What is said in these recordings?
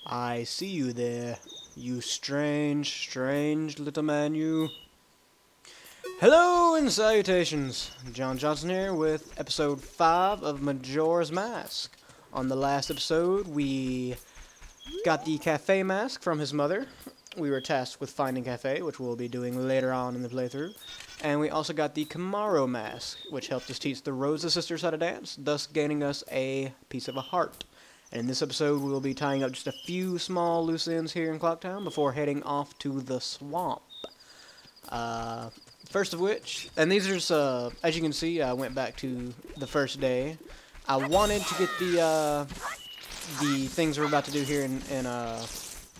I see you there, you strange, strange little man, you. Hello and salutations. John Johnson here with episode 5 of Majora's Mask. On the last episode, we got the cafe mask from his mother. We were tasked with finding cafe, which we'll be doing later on in the playthrough. And we also got the Kamaro mask, which helped us teach the Rosa sisters how to dance, thus gaining us a piece of a heart. And in this episode, we will be tying up just a few small loose ends here in Clocktown before heading off to the swamp. First of which, and these are, as you can see, I went back to the first day. I wanted to get the things we're about to do here in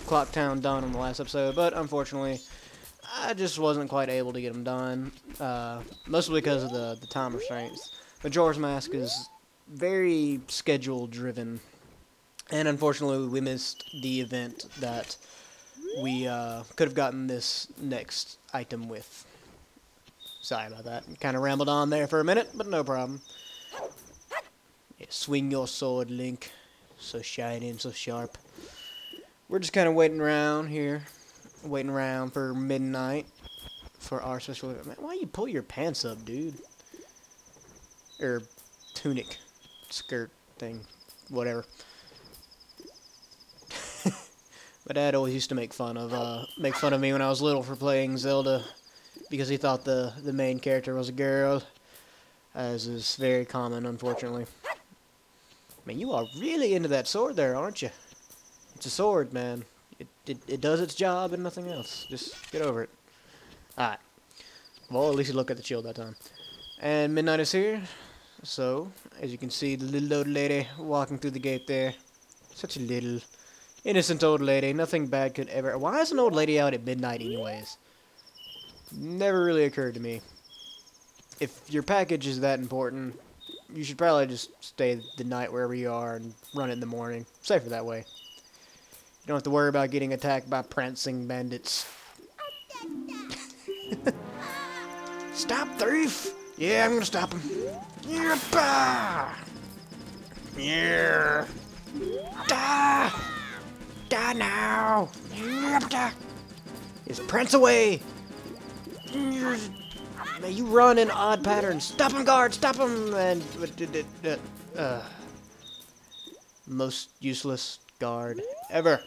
Clocktown done on the last episode, but unfortunately, I just wasn't quite able to get them done, mostly because of the time restraints. Majora's Mask is very schedule-driven, and unfortunately, we missed the event that we could have gotten this next item with. Sorry about that. Kind of rambled on there for a minute, but no problem. Yeah, swing your sword, Link. So shiny and so sharp. We're just kind of waiting around here. Waiting around for midnight for our special event. Man, why you pull your pants up, dude? Or tunic, skirt thing, whatever. My dad always used to make fun of me when I was little for playing Zelda, because he thought the main character was a girl, as is very common, unfortunately. Man, you are really into that sword there, aren't you? It's a sword, man. It does its job and nothing else. Just get over it. Alright. Well, at least you look at the shield that time. And midnight is here. So, as you can see, the little old lady walking through the gate there. Such a little innocent old lady. Nothing bad could ever... Why is an old lady out at midnight anyways? Never really occurred to me. If your package is that important, you should probably just stay the night wherever you are and run it in the morning. Safer that way. You don't have to worry about getting attacked by prancing bandits. Stop, thief! Yeah, I'm gonna stop him. Yeah! Yeah! Die! Die now! Just prance away! May you run in odd patterns. Stop him, guard! Stop him! And most useless guard ever.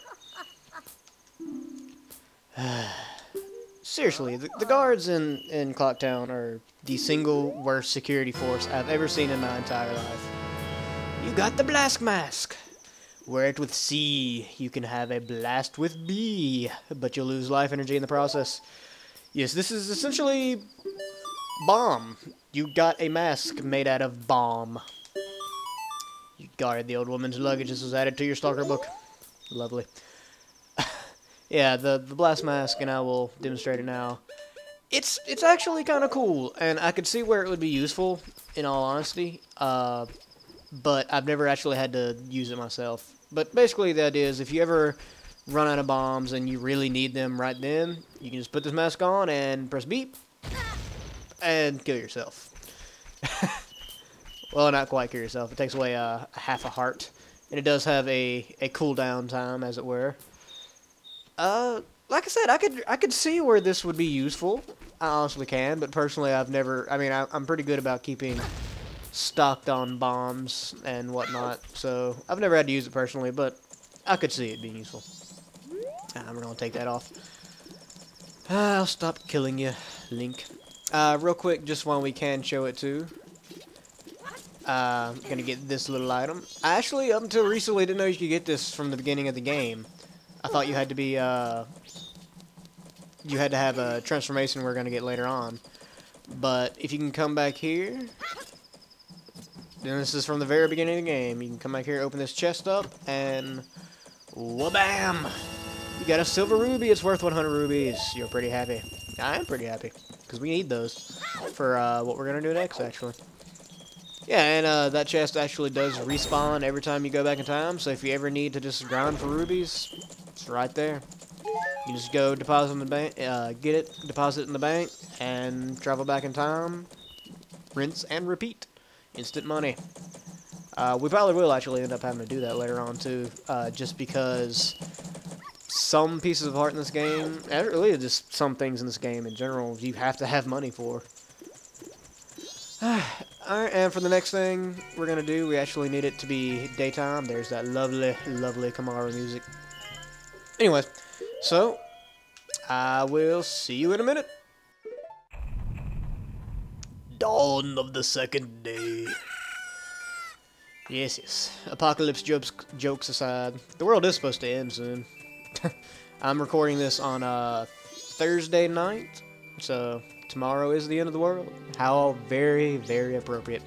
Seriously, the guards in Clocktown are the single worst security force I've ever seen in my entire life. You got the blast mask. Wear it with C. You can have a blast with B, but you'll lose life energy in the process. Yes, this is essentially bomb. You got a mask made out of bomb. You guarded the old woman's luggage. This was added to your stalker book. Lovely. Yeah, the blast mask, and I will demonstrate it now. It's actually kind of cool, and I could see where it would be useful, in all honesty. But I've never actually had to use it myself. But basically, the idea is if you ever run out of bombs and you really need them right then, you can just put this mask on and press beep and kill yourself. Well, not quite kill yourself. It takes away half a heart, and it does have a cooldown time, as it were. Like I said, I could see where this would be useful. I honestly can, but personally, I've never. I mean, I'm pretty good about keeping stocked on bombs and whatnot, so I've never had to use it personally, but I could see it being useful. I'm gonna take that off. I'll stop killing you, Link. Real quick, just while we can show it too. Gonna get this little item. I actually, up until recently, didn't know you could get this from the beginning of the game. I thought you had to be, you had to have a transformation we're gonna get later on. But if you can come back here, then this is from the very beginning of the game. You can come back here, open this chest up, and wha-bam! You got a silver ruby. It's worth 100 rubies. You're pretty happy. I am pretty happy, because we need those for what we're gonna do next, actually. Yeah, and that chest actually does respawn every time you go back in time, so if you ever need to just grind for rubies, it's right there. You just go deposit in the bank, get it, deposit it in the bank, and travel back in time, rinse and repeat. Instant money. We probably will actually end up having to do that later on, too, just because some pieces of art in this game, and really just some things in this game in general, you have to have money for. Alright, and for the next thing we're going to do, we actually need it to be daytime. There's that lovely, lovely Kamaru music. Anyways, so, I will see you in a minute. Dawn of the second day. Yes, yes. Apocalypse jokes aside, the world is supposed to end soon. I'm recording this on Thursday night, so tomorrow is the end of the world. How very, very appropriate.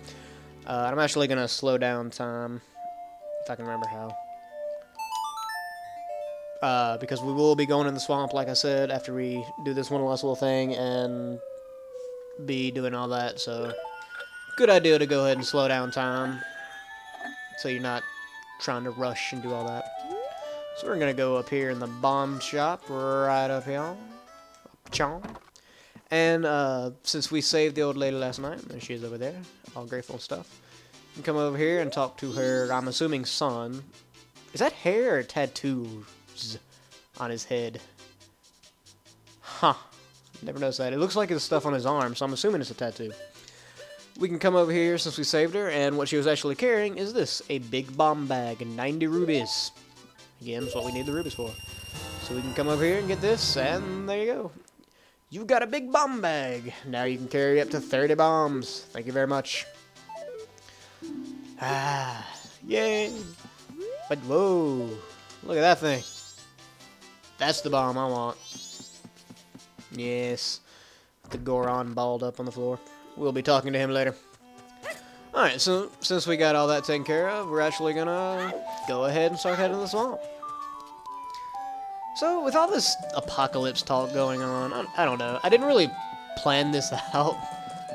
I'm actually going to slow down time, if I can remember how. Because we will be going in the swamp, like I said, after we do this one last little thing and be doing all that, so good idea to go ahead and slow down time so you're not trying to rush and do all that. So we're going to go up here in the bomb shop right up here. And since we saved the old lady last night, and she's over there, all grateful and stuff, you can come over here and talk to her, I'm assuming, son. Is that hair or tattoos on his head? Huh. Never noticed that. It looks like it's stuff on his arm, so I'm assuming it's a tattoo. We can come over here since we saved her, and what she was actually carrying is this, a big bomb bag, 90 rubies. Again, that's what we need the rubies for. So we can come over here and get this, and there you go. You've got a big bomb bag. Now you can carry up to 30 bombs. Thank you very much. Ah, yay. But whoa, look at that thing. That's the bomb I want. Yes, the Goron balled up on the floor. We'll be talking to him later. Alright, so since we got all that taken care of, we're actually gonna go ahead and start heading to the swamp. So, with all this apocalypse talk going on, I don't know. I didn't really plan this out.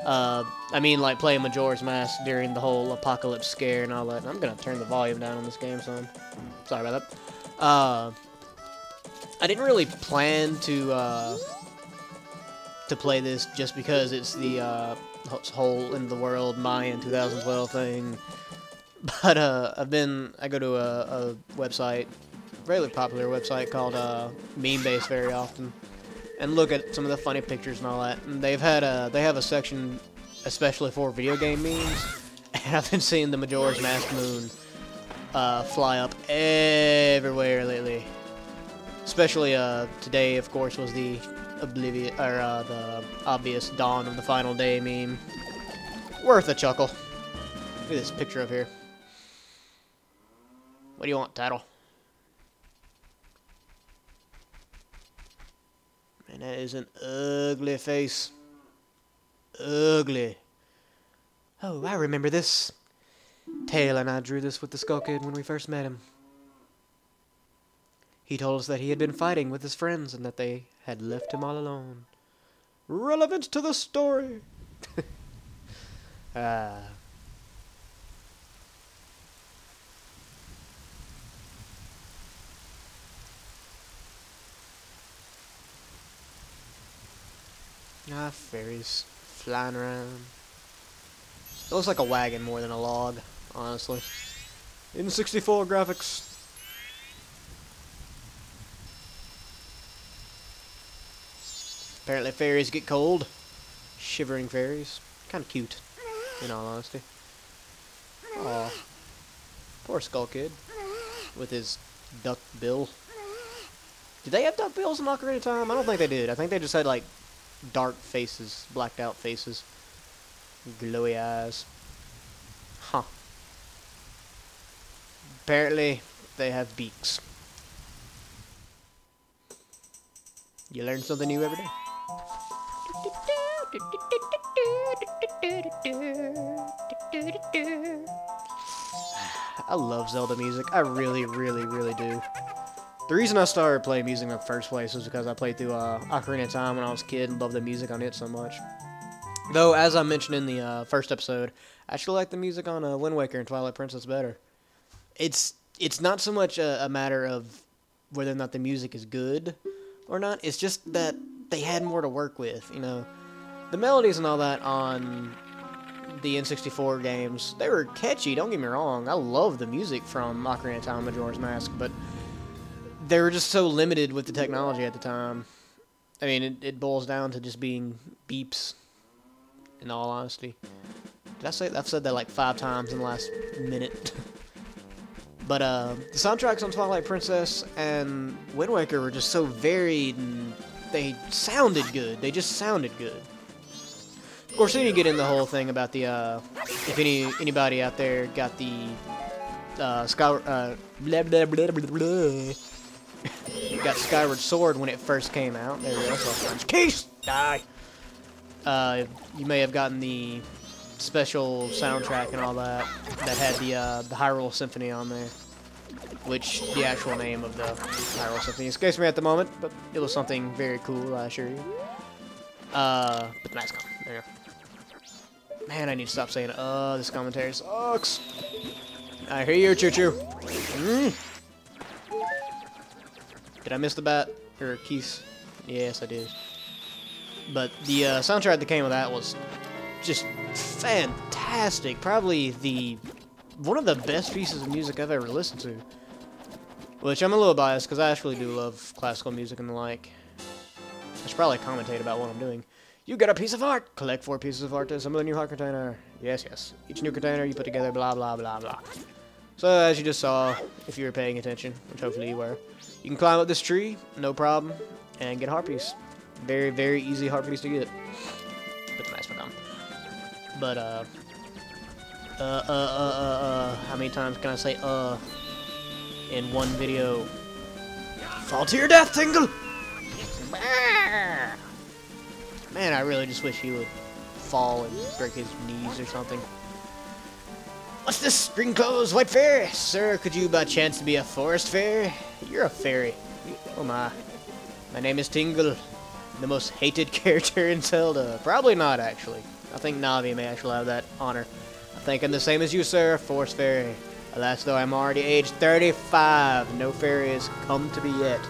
I mean, like, playing Majora's Mask during the whole apocalypse scare and all that. I'm gonna turn the volume down on this game, so sorry about that. I didn't really plan to play this just because it's the whole end of the world Mayan 2012 thing. But I go to a website, really popular website called Meme Base very often, and look at some of the funny pictures and all that. And they have a section especially for video game memes, and I've been seeing the Majora's Mask moon fly up everywhere lately. Especially today, of course, was the the obvious dawn of the final day meme. Worth a chuckle. Look at this picture up here. What do you want, Tattle? Man, that is an ugly face. Ugly. Oh, I remember this. Tail and I drew this with the Skull Kid when we first met him. He told us that he had been fighting with his friends and that they had left him all alone. Relevant to the story. Ah. Ah, fairies flying around. It looks like a wagon more than a log, honestly. In 64 graphics. Apparently fairies get cold. Shivering fairies. Kind of cute, in all honesty. Aw. Poor Skull Kid. With his duck bill. Did they have duck bills in Ocarina of Time? I don't think they did. I think they just had, like, dark faces. Blacked out faces. Glowy eyes. Huh. Apparently, they have beaks. You learn something new every day. I love Zelda music. I really, really, really do. The reason I started playing music in the first place was because I played through Ocarina of Time when I was a kid and loved the music on it so much. Though, as I mentioned in the first episode, I actually like the music on Wind Waker and Twilight Princess better. It's not so much a matter of whether or not the music is good or not. It's just that they had more to work with, you know. The melodies and all that on the N64 games, they were catchy, don't get me wrong. I love the music from Ocarina of Time, Majora's Mask, but they were just so limited with the technology at the time. I mean, it boils down to just being beeps, in all honesty. Did I say that? I've said that like 5 times in the last minute. But the soundtracks on Twilight Princess and Wind Waker were just so varied, and they sounded good. They just sounded good. Of course, then you get in the whole thing about the, if anybody out there got the, Skyward, blah, blah, blah, blah, blah. Got Skyward Sword when it first came out. There we go. French case! Die! You may have gotten the special soundtrack and all that had the Hyrule Symphony on there, which the actual name of the Hyrule Symphony escapes me at the moment, but it was something very cool, I assure you. But the mask on. There you go. Man, I need to stop saying, this commentary sucks. I hear you, choo-choo. Did I miss the bat? Or keys? Yes, I did. But the soundtrack that came with that was just fantastic. Probably one of the best pieces of music I've ever listened to. Which I'm a little biased because I actually do love classical music and the like. I should probably commentate about what I'm doing. You got a piece of art. Collect 4 pieces of art to assemble a new heart container. Yes, yes. Each new container you put together, blah, blah, blah, blah. So as you just saw, if you were paying attention, which hopefully you were, you can climb up this tree, no problem, and get a heart piece. Very, very easy heart piece to get. Put the mask back on. But, how many times can I say, in one video? Fall to your death, Tingle! Man, I really just wish he would fall and break his knees or something. What's this? Green clothes, white fairy? Sir, could you by chance be a forest fairy? You're a fairy. Oh my. My name is Tingle, the most hated character in Zelda. Probably not, actually. I think Navi may actually have that honor. I think I'm the same as you, sir, forest fairy. Alas, though, I'm already age 35. No fairy has come to me yet.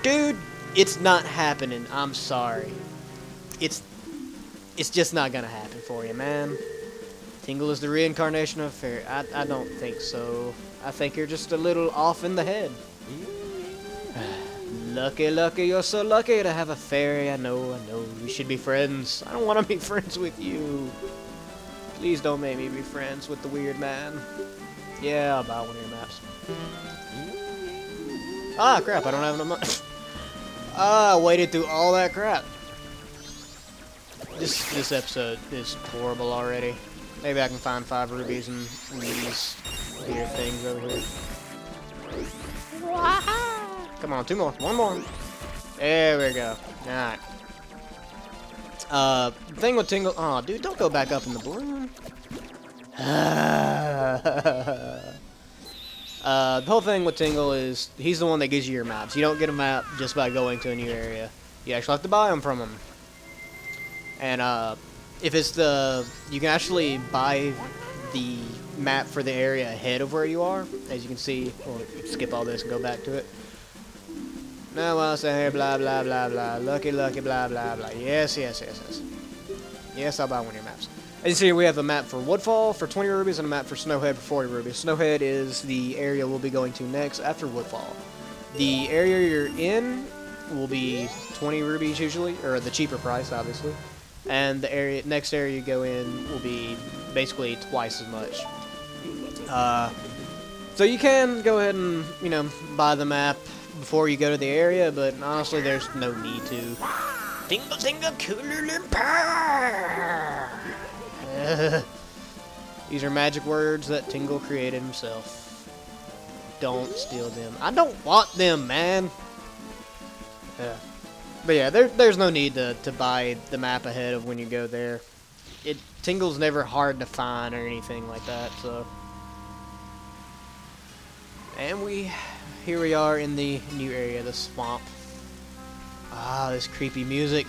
Dude, it's not happening. I'm sorry. It's just not gonna happen for you, man. Tingle is the reincarnation of a fairy. I don't think so. I think you're just a little off in the head. Lucky, lucky, you're so lucky to have a fairy. I know, we should be friends. I don't want to be friends with you. Please don't make me be friends with the weird man. Yeah, I'll buy one of your maps. Ah, crap, I don't have enough money. I waited through all that crap. This episode is horrible already. Maybe I can find 5 rubies and these weird things over here. Come on, 2 more. 1 more. There we go. Alright. The thing with Tingle... Aw, dude, don't go back up in the balloon. The whole thing with Tingle is he's the one that gives you your maps. You don't get a map just by going to a new area. You actually have to buy them from him. And, if it's you can actually buy the map for the area ahead of where you are. As you can see, we'll skip all this and go back to it. Now I'll say here, blah, blah, blah, blah, lucky, lucky, blah, blah, blah. Yes, yes, yes, yes. Yes, I'll buy one of your maps. As you see, we have a map for Woodfall for 20 rubies and a map for Snowhead for 40 rubies. Snowhead is the area we'll be going to next after Woodfall. The area you're in will be 20 rubies usually, or the cheaper price, obviously. And the next area you go in will be basically twice as much. So you can go ahead and, you know, buy the map before you go to the area, but honestly, there's no need to. Tingle, tingle, cooler than power. These are magic words that Tingle created himself. Don't steal them. I don't want them, man. But yeah, there's no need to buy the map ahead of when you go there. Tingle's never hard to find or anything like that, so. And here we are in the new area, the swamp. Ah, this creepy music.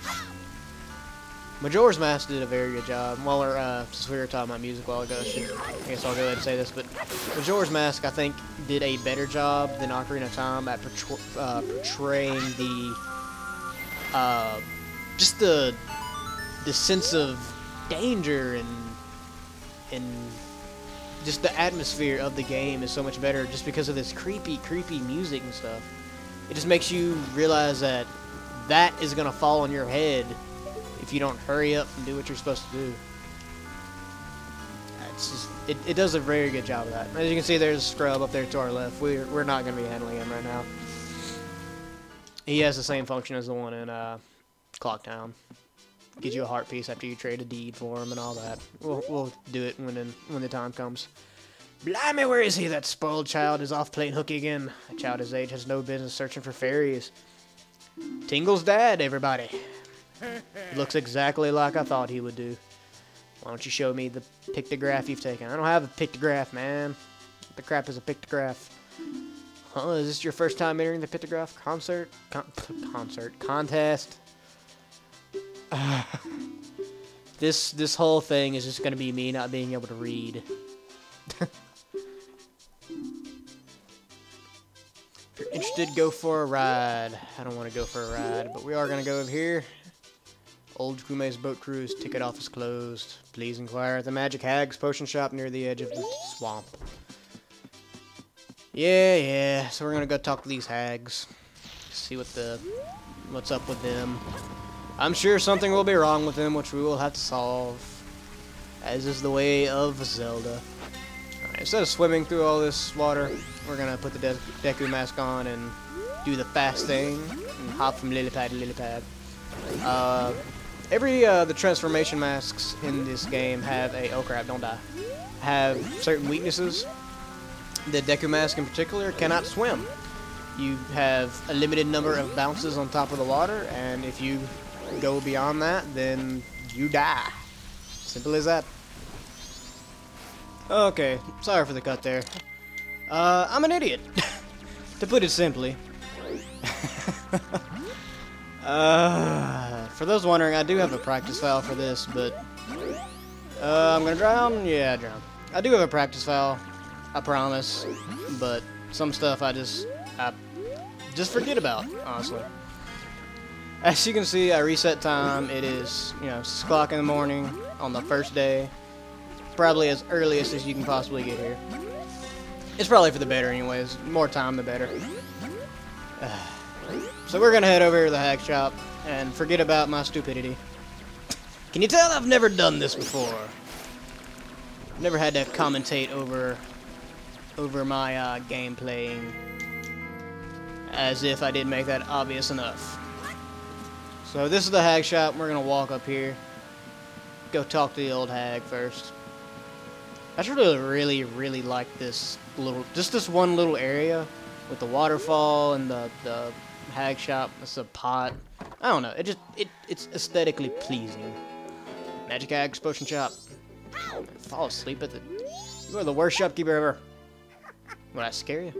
Majora's Mask did a very good job. Well, since we were talking about music a while ago, I guess I'll go ahead and say this, but Majora's Mask, I think, did a better job than Ocarina of Time at portraying just the sense of danger and and just the atmosphere of the game is so much better just because of this creepy music and stuff. It just makes you realize that that is gonna fall on your head if you don't hurry up and do what you're supposed to do. It's just, it does a very good job of that. As you can see, there's a scrub up there to our left. We're not gonna be handling him right now. He has the same function as the one in Clocktown. Gives you a heart piece after you trade a deed for him and all that. We'll do it when the time comes. Blimey, where is he? That spoiled child is off playing hooky again. A child his age has no business searching for fairies. Tingle's dad, everybody. Looks exactly like I thought he would do. Why don't you show me the pictograph you've taken? I don't have a pictograph, man. What the crap is a pictograph? Huh? Is this your first time entering the pictograph contest? This whole thing is just gonna be me not being able to read. If you're interested, go for a ride. I don't want to go for a ride, but we are gonna go over here. Old crewmate's boat cruise. Ticket office closed. Please inquire at the Magic Hag's potion shop near the edge of the swamp. Yeah. So we're gonna go talk to these hags. See what's up with them. I'm sure something will be wrong with them, which we will have to solve, as is the way of Zelda. Alright, instead of swimming through all this water, we're gonna put the Deku mask on and do the fast thing and hop from lily pad to lily pad. The transformation masks in this game have oh crap, don't die, have certain weaknesses. The Deku mask in particular cannot swim. You have a limited number of bounces on top of the water, and if you go beyond that, then you die. Simple as that. Okay, sorry for the cut there. I'm an idiot, to put it simply. For those wondering, I do have a practice file for this, but I'm gonna drown? Yeah, drown. I do have a practice file, I promise, but some stuff I just forget about, honestly. As you can see, I reset time. It is, 6 o'clock in the morning on the first day. Probably as earliest as you can possibly get here. It's probably for the better anyways. More time, the better. So we're gonna head over to the hag shop and forget about my stupidity. Can you tell I've never done this before? I've never had to commentate over my game playing, as if I didn't make that obvious enough. So this is the hag shop. We're gonna walk up here, go talk to the old hag first. I just really like this this one little area with the waterfall and the hag shop. It's a pot. I don't know. It's aesthetically pleasing. Magic Hag's potion shop. Fall asleep at You are the worst shopkeeper ever. Would I scare you?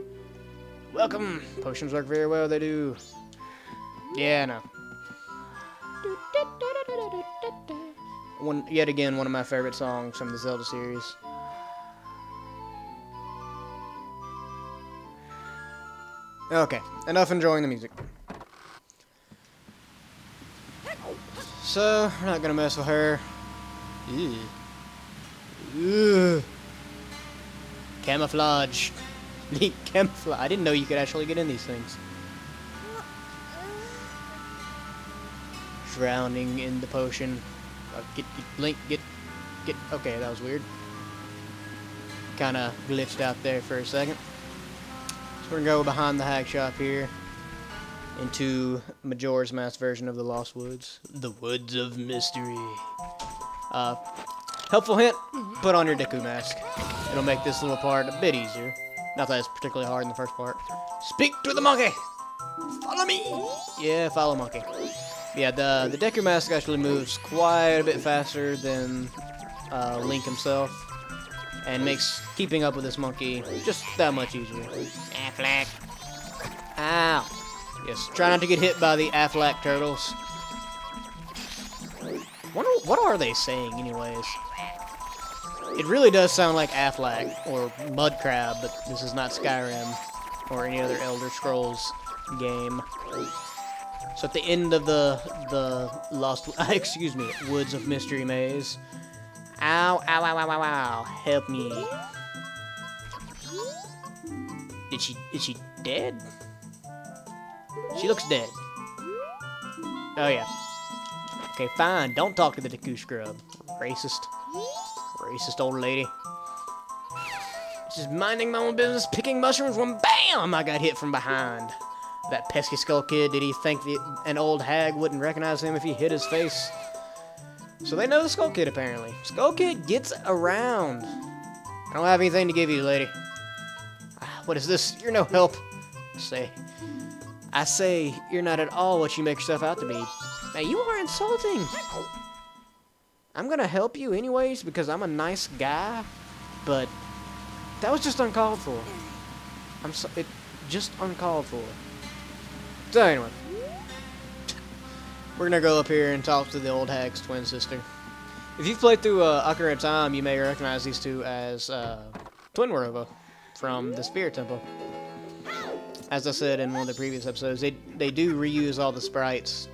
Welcome. Potions work very well. They do. Yeah, I know. Yet again, one of my favorite songs from the Zelda series. Okay, enough enjoying the music. So, we're not gonna mess with her. Ew. Ew. Camouflage. Camouflage. I didn't know you could actually get in these things. Drowning in the potion. Blink, get. Okay, that was weird. Kinda glitched out there for a second. So we're gonna go behind the hag shop here into Majora's Mask version of the Lost Woods. The Woods of Mystery. Helpful hint, put on your Deku mask. It'll make this little part a bit easier. Not that it's particularly hard in the first part. Speak to the monkey! Follow me! Yeah, follow monkey. Yeah, the Deku mask actually moves quite a bit faster than Link himself, and makes keeping up with this monkey just that much easier. Affleck. Ow. Yes, try not to get hit by the Affleck turtles. What are they saying, anyways? It really does sound like Affleck or Mud Crab, but this is not Skyrim or any other Elder Scrolls game. So at the end of the Lost, Woods of Mystery Maze, Ow, ow, ow, ow, ow, ow. Help me. Is she dead? She looks dead. Oh, yeah. Okay, fine. Don't talk to the Deku scrub. Racist. Racist old lady. Just minding my own business, picking mushrooms when BAM! I got hit from behind. That pesky Skull Kid, did he think an old hag wouldn't recognize him if he hit his face? So they know the Skull Kid, apparently. Skull Kid gets around. I don't have anything to give you, lady. What is this? You're no help. I say, you're not at all what you make yourself out to be. Now, you are insulting. I'm gonna help you anyways because I'm a nice guy, but that was just uncalled for. Just uncalled for. So anyway, we're gonna go up here and talk to the old hag's twin sister. If you've played through Ocarina of Time, you may recognize these two as Twin Werova from the Spirit Temple. As I said in one of the previous episodes, they do reuse all the sprites.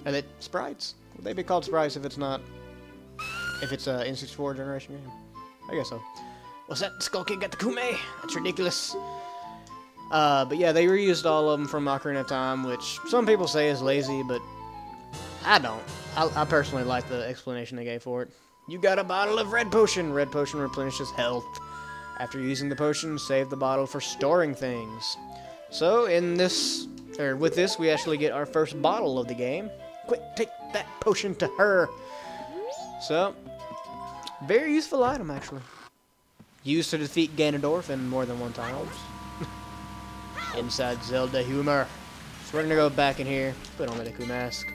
Are they sprites? Would they be called sprites if it's not? If it's a N64 generation game? I guess so. What's that? Skull Kid got the Kume? That's ridiculous. But yeah, they reused all of them from Ocarina of Time, which some people say is lazy, but I don't. I personally like the explanation they gave for it. You got a bottle of red potion. Red potion replenishes health. After using the potion, save the bottle for storing things. So with this, we actually get our first bottle of the game. Quick, take that potion to her. So, very useful item, actually. Used to defeat Ganondorf more than one time. Inside Zelda humor. So we're gonna go back in here, put on the Deku mask.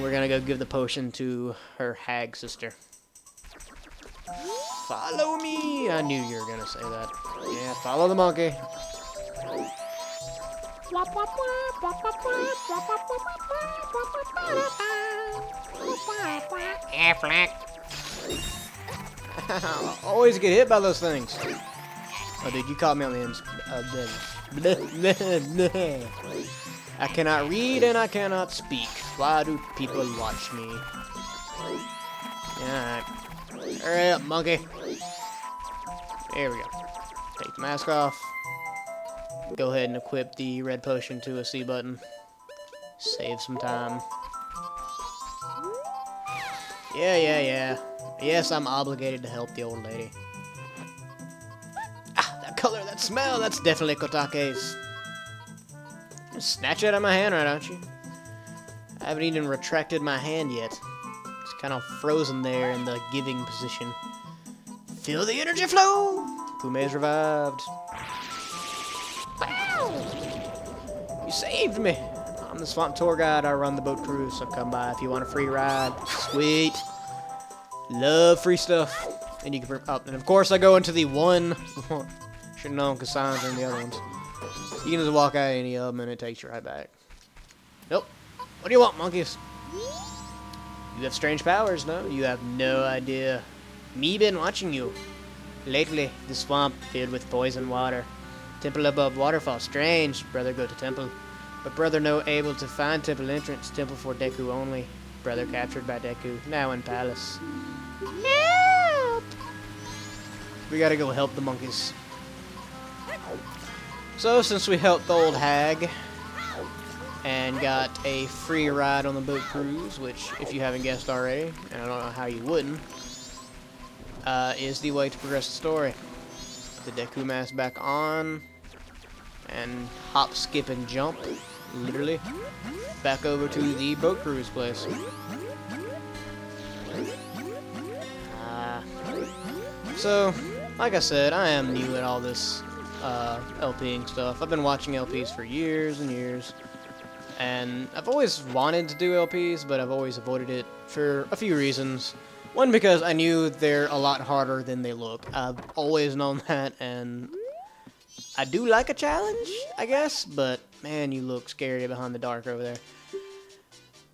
We're gonna go give the potion to her hag sister. Follow me! I knew you were gonna say that. Yeah, follow the monkey. Always get hit by those things. Oh, dude, you caught me on the ends. I cannot read and I cannot speak. Why do people watch me? Alright. Hurry up, monkey. There we go. Take the mask off. Go ahead and equip the red potion to a C button. Save some time. Yeah. Yes, I'm obligated to help the old lady. Ah, that color, that smell, that's definitely Kotake's. Just snatch it out of my hand, right, don't you? I haven't even retracted my hand yet. It's kind of frozen there in the giving position. Feel the energy flow! Kume's revived. Wow! You saved me! I'm the swamp tour guide. I run the boat cruise, so come by if you want a free ride. Sweet. Love free stuff. And you can and of course I go into the one. Should have known because signs are in the other ones. You can just walk out of any of them and it takes you right back. Nope. What do you want, monkeys? You have strange powers, no? You have no idea. Me been watching you. Lately, the swamp filled with poison water. Temple above waterfall. Strange. Brother go to temple. But brother no able to find temple entrance. Temple for Deku only. Brother captured by Deku. Now in palace. Help! We gotta go help the monkeys. So, since we helped the old hag and got a free ride on the boat cruise, which, if you haven't guessed already, and I don't know how you wouldn't, is the way to progress the story. The Deku mask back on, and hop, skip, and jump, literally, back over to the boat cruise place. So, like I said, I am new at all this LPing stuff. I've been watching LPs for years and years, and I've always wanted to do LPs, but I've always avoided it for a few reasons. One, because I knew they're a lot harder than they look. I've always known that, and I do like a challenge, I guess, but man, you look scary behind the dark over there.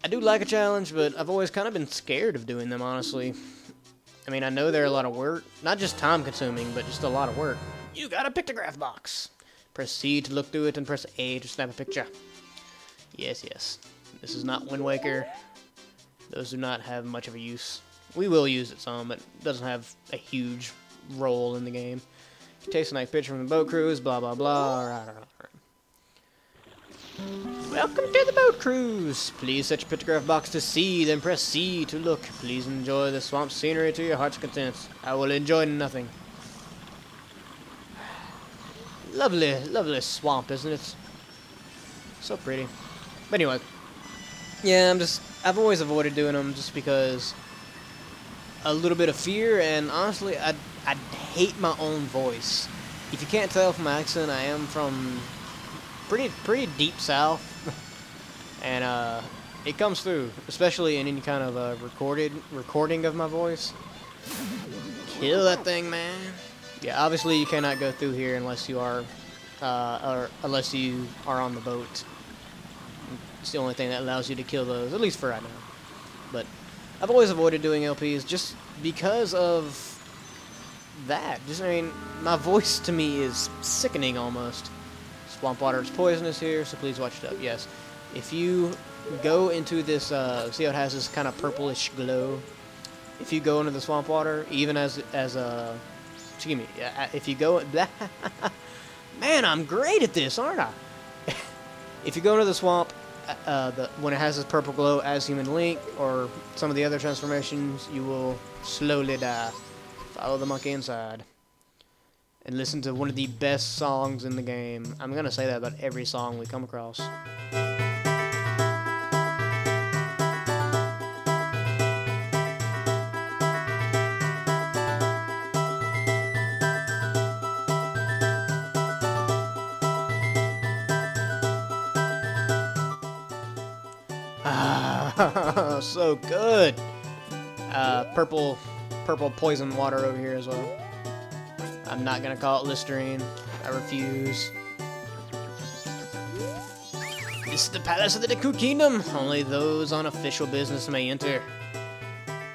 I do like a challenge, but I've always kind of been scared of doing them, honestly. I mean, I know they're a lot of work, not just time-consuming, but just a lot of work. You got a pictograph box. Press C to look through it, and press A to snap a picture. Yes, yes. This is not Wind Waker. Those do not have much of a use. We will use it some, but it doesn't have a huge role in the game. Tastes like picture from the boat cruise, blah, blah, blah. Alright. Welcome to the boat cruise. Please set your pictograph box to C, then press C to look. Please enjoy the swamp scenery to your heart's content. I will enjoy nothing. Lovely, lovely swamp, isn't it? So pretty. But anyway, yeah, I've always avoided doing them just because a little bit of fear, and honestly, I hate my own voice. If you can't tell from my accent, I am from pretty deep south, and it comes through, especially in any kind of recording of my voice. Kill that thing, man. Yeah, obviously you cannot go through here unless you are, unless you are on the boat. It's the only thing that allows you to kill those, at least for right now. But I've always avoided doing LPs just because of that. Just, I mean, my voice to me is sickening almost. Swamp water is poisonous here, so please watch it up. Yes, if you go into this, see how it has this kind of purplish glow. If you go into the swamp water, even as a, excuse me, if you go, man, I'm great at this, aren't I? If you go into the swamp, when it has this purple glow as Human Link or some of the other transformations, you will slowly die. Follow the monkey inside and listen to one of the best songs in the game. I'm gonna say that about every song we come across. Ah, so good. Purple poison water over here as well. I'm not gonna call it Listerine. I refuse. This is the palace of the Deku Kingdom. Only those on official business may enter.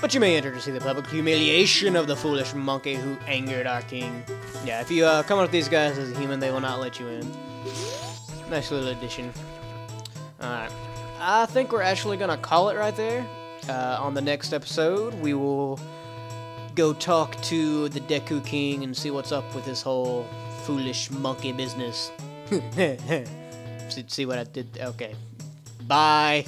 But you may enter to see the public humiliation of the foolish monkey who angered our king. Yeah, if you come up with these guys as a human, they will not let you in. Nice little addition. Alright. I think we're actually gonna call it right there. On the next episode, we will go talk to the Deku King and see what's up with this whole foolish monkey business. See what I did? Okay. Bye.